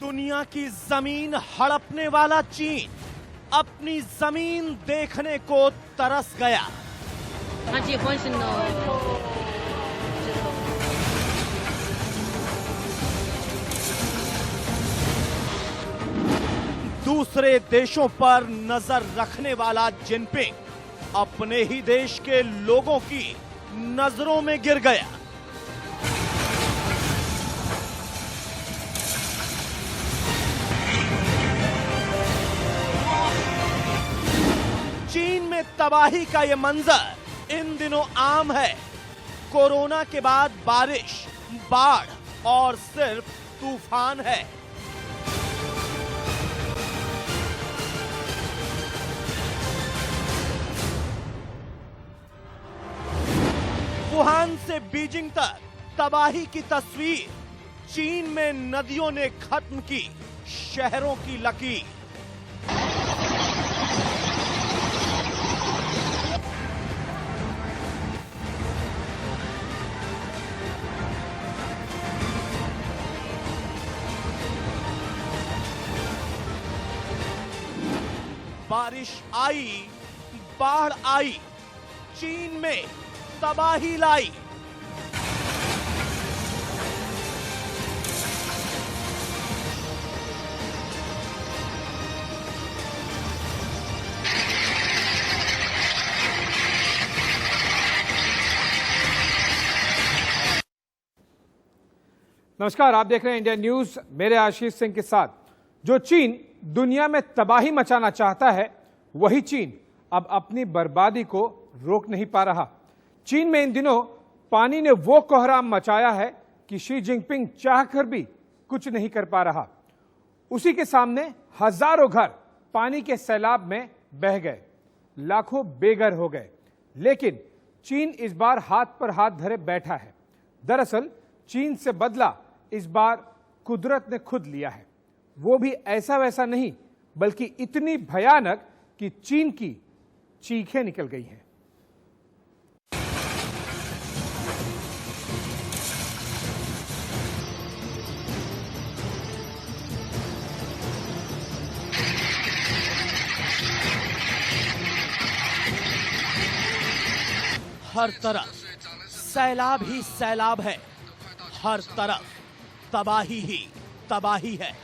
दुनिया की जमीन हड़पने वाला चीन अपनी जमीन देखने को तरस गया। 他结婚是呢。 दूसरे देशों पर नजर रखने वाला जिनपिंग अपने ही देश के लोगों की नजरों में गिर गया। चीन में तबाही का यह मंजर इन दिनों आम है। कोरोना के बाद बारिश, बाढ़ और सिर्फ तूफान है। वुहान से बीजिंग तक तबाही की तस्वीर। चीन में नदियों ने खत्म की शहरों की लकीर। बारिश आई, बाढ़ आई, चीन में तबाही लाई। नमस्कार, आप देख रहे हैं इंडिया न्यूज। मेरे आशीष सिंह के साथ। जो चीन दुनिया में तबाही मचाना चाहता है, वही चीन अब अपनी बर्बादी को रोक नहीं पा रहा। चीन में इन दिनों पानी ने वो कोहराम मचाया है कि शी जिनपिंग चाहकर भी कुछ नहीं कर पा रहा। उसी के सामने हजारों घर पानी के सैलाब में बह गए, लाखों बेघर हो गए। लेकिन चीन इस बार हाथ पर हाथ धरे बैठा है। दरअसल चीन से बदला इस बार कुदरत ने खुद लिया है। वो भी ऐसा वैसा नहीं, बल्कि इतनी भयानक कि चीन की चीखें निकल गई हैं। हर तरफ सैलाब ही सैलाब है, हर तरफ तबाही ही तबाही है।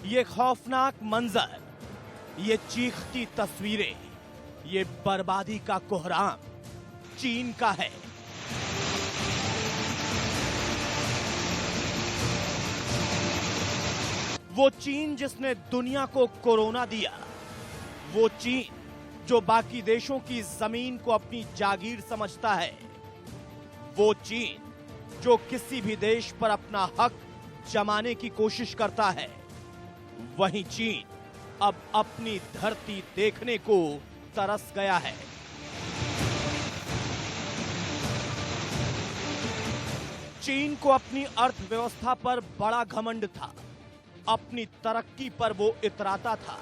ये खौफनाक मंजर, ये चीखती तस्वीरें, ये बर्बादी का कोहराम चीन का है। वो चीन जिसने दुनिया को कोरोना दिया, वो चीन जो बाकी देशों की जमीन को अपनी जागीर समझता है, वो चीन जो किसी भी देश पर अपना हक जमाने की कोशिश करता है, वही चीन अब अपनी धरती देखने को तरस गया है। चीन को अपनी अर्थव्यवस्था पर बड़ा घमंड था, अपनी तरक्की पर वो इतराता था।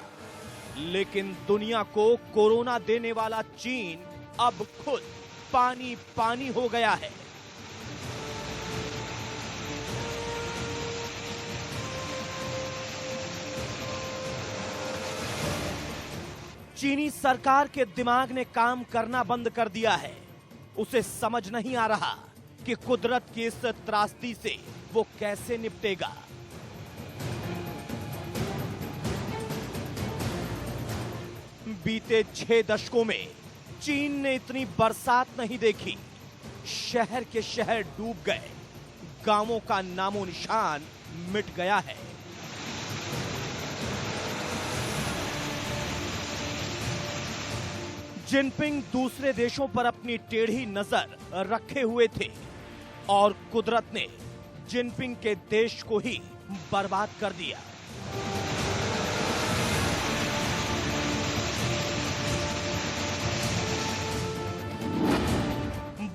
लेकिन दुनिया को कोरोना देने वाला चीन अब खुद पानी पानी हो गया है। चीनी सरकार के दिमाग ने काम करना बंद कर दिया है। उसे समझ नहीं आ रहा कि कुदरत की इस त्रासदी से वो कैसे निपटेगा। बीते 6 दशकों में चीन ने इतनी बरसात नहीं देखी। शहर के शहर डूब गए, गांवों का नामो निशान मिट गया है। जिनपिंग दूसरे देशों पर अपनी टेढ़ी नजर रखे हुए थे और कुदरत ने जिनपिंग के देश को ही बर्बाद कर दिया।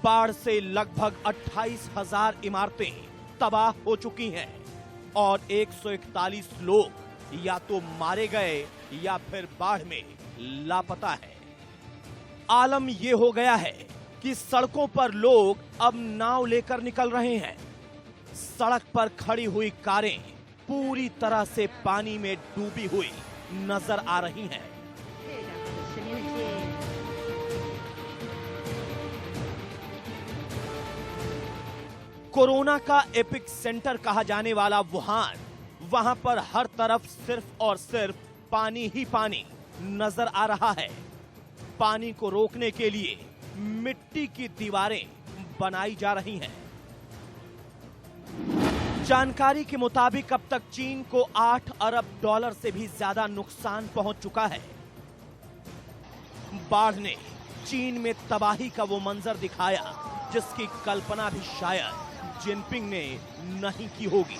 बाढ़ से लगभग 28,000 इमारतें तबाह हो चुकी हैं और 141 लोग या तो मारे गए या फिर बाढ़ में लापता है। आलम यह हो गया है कि सड़कों पर लोग अब नाव लेकर निकल रहे हैं सड़क पर खड़ी हुई कारें पूरी तरह से पानी में डूबी हुई नजर आ रही हैं। कोरोना का एपिक सेंटर कहा जाने वाला वुहान, वहां पर हर तरफ सिर्फ और सिर्फ पानी ही पानी नजर आ रहा है। पानी को रोकने के लिए मिट्टी की दीवारें बनाई जा रही हैं। जानकारी के मुताबिक अब तक चीन को 8 अरब डॉलर से भी ज्यादा नुकसान पहुंच चुका है। बाढ़ ने चीन में तबाही का वो मंजर दिखाया जिसकी कल्पना भी शायद जिनपिंग ने नहीं की होगी।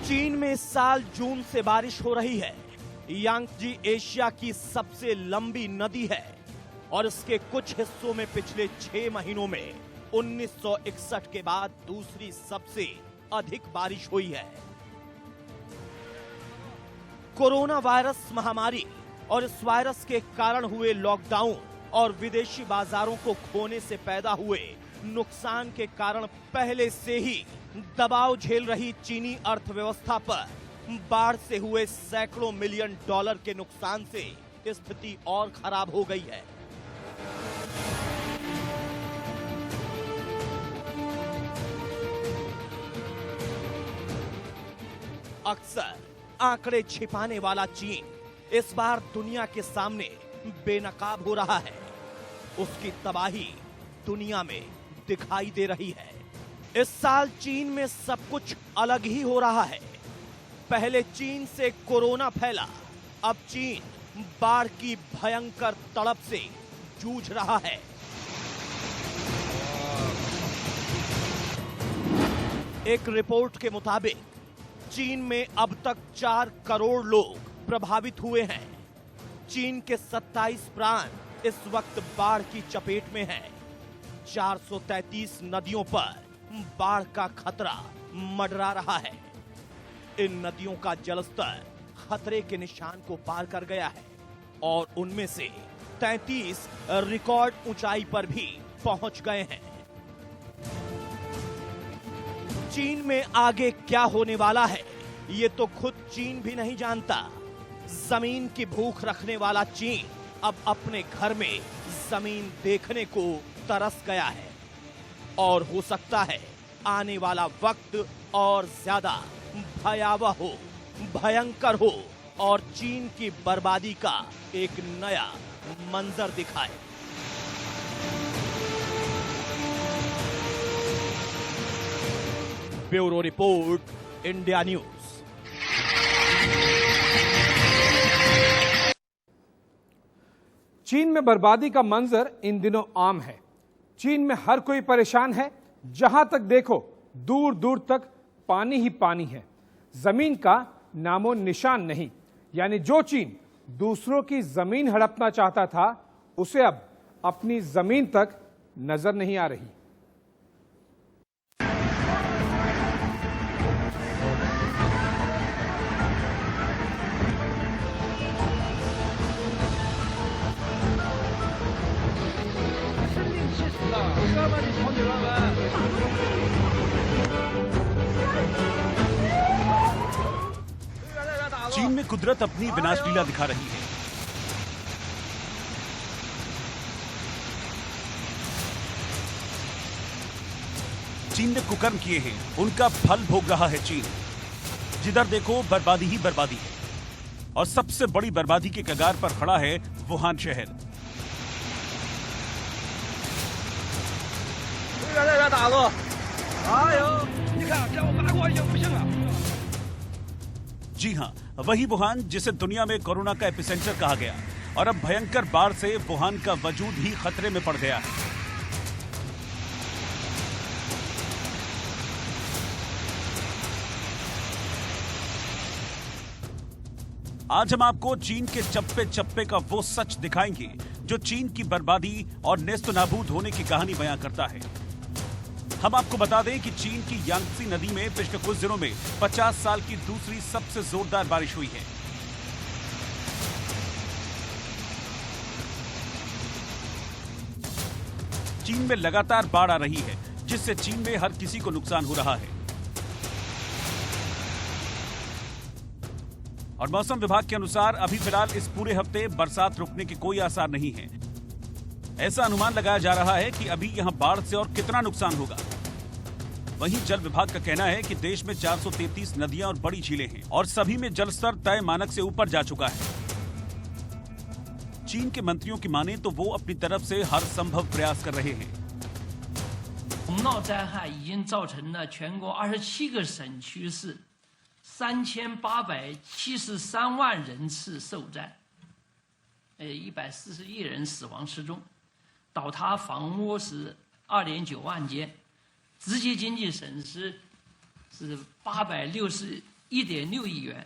चीन में इस साल जून से बारिश हो रही है। यांगजी एशिया की सबसे लंबी नदी है और इसके कुछ हिस्सों में पिछले 6 महीनों में 1961 के बाद दूसरी सबसे अधिक बारिश हुई है। कोरोना वायरस महामारी और इस वायरस के कारण हुए लॉकडाउन और विदेशी बाजारों को खोने से पैदा हुए नुकसान के कारण पहले से ही दबाव झेल रही चीनी अर्थव्यवस्था पर बाढ़ से हुए सैकड़ों मिलियन डॉलर के नुकसान से स्थिति और खराब हो गई है। अक्सर आंकड़े छिपाने वाला चीन इस बार दुनिया के सामने बेनकाब हो रहा है। उसकी तबाही दुनिया में दिखाई दे रही है। इस साल चीन में सब कुछ अलग ही हो रहा है। पहले चीन से कोरोना फैला, अब चीन बाढ़ की भयंकर तड़प से जूझ रहा है। एक रिपोर्ट के मुताबिक चीन में अब तक 4 करोड़ लोग प्रभावित हुए हैं। चीन के 27 प्रांत इस वक्त बाढ़ की चपेट में हैं। 433 नदियों पर बाढ़ का खतरा मंडरा रहा है। इन नदियों का जलस्तर खतरे के निशान को पार कर गया है और उनमें से 33 रिकॉर्ड ऊंचाई पर भी पहुंच गए हैं। चीन में आगे क्या होने वाला है ये तो खुद चीन भी नहीं जानता। जमीन की भूख रखने वाला चीन अब अपने घर में जमीन देखने को तरस गया है और हो सकता है आने वाला वक्त और ज्यादा भयावह हो, भयंकर हो और चीन की बर्बादी का एक नया मंजर दिखाए। Bureau report, India news. चीन में बर्बादी का मंजर इन दिनों आम है। चीन में हर कोई परेशान है। जहां तक देखो दूर दूर तक पानी ही पानी है, जमीन का नामो निशान नहीं। यानी जो चीन दूसरों की जमीन हड़पना चाहता था उसे अब अपनी जमीन तक नजर नहीं आ रही। चीन में कुदरत अपनी विनाश लीला दिखा रही है। चीन ने कुकर्म किए हैं, उनका फल भोग रहा है चीन। जिधर देखो बर्बादी ही बर्बादी है और सबसे बड़ी बर्बादी के कगार पर खड़ा है वुहान शहर। जी हां, वही वुहान जिसे दुनिया में कोरोना का एपिसेंटर कहा गया और अब भयंकर बाढ़ से वुहान का वजूद ही खतरे में पड़ गया है। आज हम आपको चीन के चप्पे चप्पे का वो सच दिखाएंगे जो चीन की बर्बादी और नेस्तनाबूद होने की कहानी बयां करता है। हम आपको बता दें कि चीन की यांगत्सी नदी में पिछले कुछ दिनों में 50 साल की दूसरी सबसे जोरदार बारिश हुई है। चीन में लगातार बाढ़ आ रही है। जिससे चीन में हर किसी को नुकसान हो रहा है। और मौसम विभाग के अनुसार अभी फिलहाल इस पूरे हफ्ते बरसात रुकने के कोई आसार नहीं है। ऐसा अनुमान लगाया जा रहा है कि अभी यहां बाढ़ से और कितना नुकसान होगा। वहीं जल विभाग का कहना है कि देश में 433 नदियां और बड़ी झीलें हैं और सभी में जलस्तर तय मानक से ऊपर जा चुका है। चीन के मंत्रियों की माने तो वो अपनी तरफ से हर संभव प्रयास कर रहे हैं। 洪涝灾害已经造成了全国27个省区市3873万人次受灾，140亿人死亡失踪，倒塌房屋是2.9万间，直接经济损失是861.6亿元，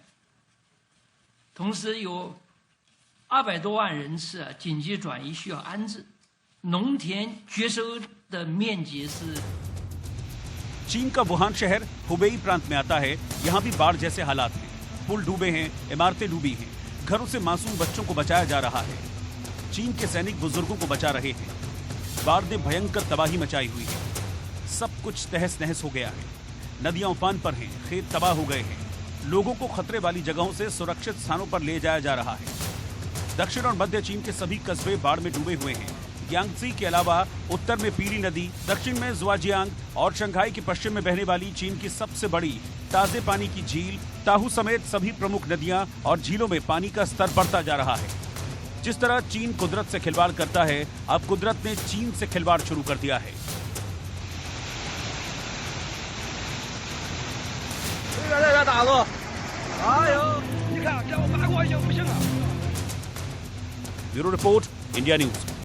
同时有200多万人次紧急转移需要安置，农田绝收的面积是。 चीन का वुहान शहर हुबेई प्रांत में आता है। यहाँ भी बाढ़ जैसे हालात हैं। पुल डूबे हैं, इमारतें डूबी हैं, घरों से मासूम बच्चों को बचाया जा रहा है। चीन के सैनिक बुजुर्गों को बचा रहे हैं। बाढ़ ने भयंकर तबाही मचाई हुई है। सब कुछ तहस नहस हो गया है। नदियां उफान पर हैं, खेत तबाह हो गए हैं। लोगों को खतरे वाली जगहों से सुरक्षित स्थानों पर ले जाया जा रहा है। दक्षिण और मध्य चीन के सभी कस्बे बाढ़ में डूबे हुए हैं। यांगसी के अलावा उत्तर में पीली नदी, दक्षिण में जुआजियांग और शंघाई के पश्चिम में बहने वाली चीन की सबसे बड़ी ताजे पानी की झील ताहू समेत सभी प्रमुख नदियां और झीलों में पानी का स्तर बढ़ता जा रहा है। जिस तरह चीन कुदरत से खिलवाड़ करता है, अब कुदरत ने चीन से खिलवाड़ शुरू कर दिया है। Bureau report, India news.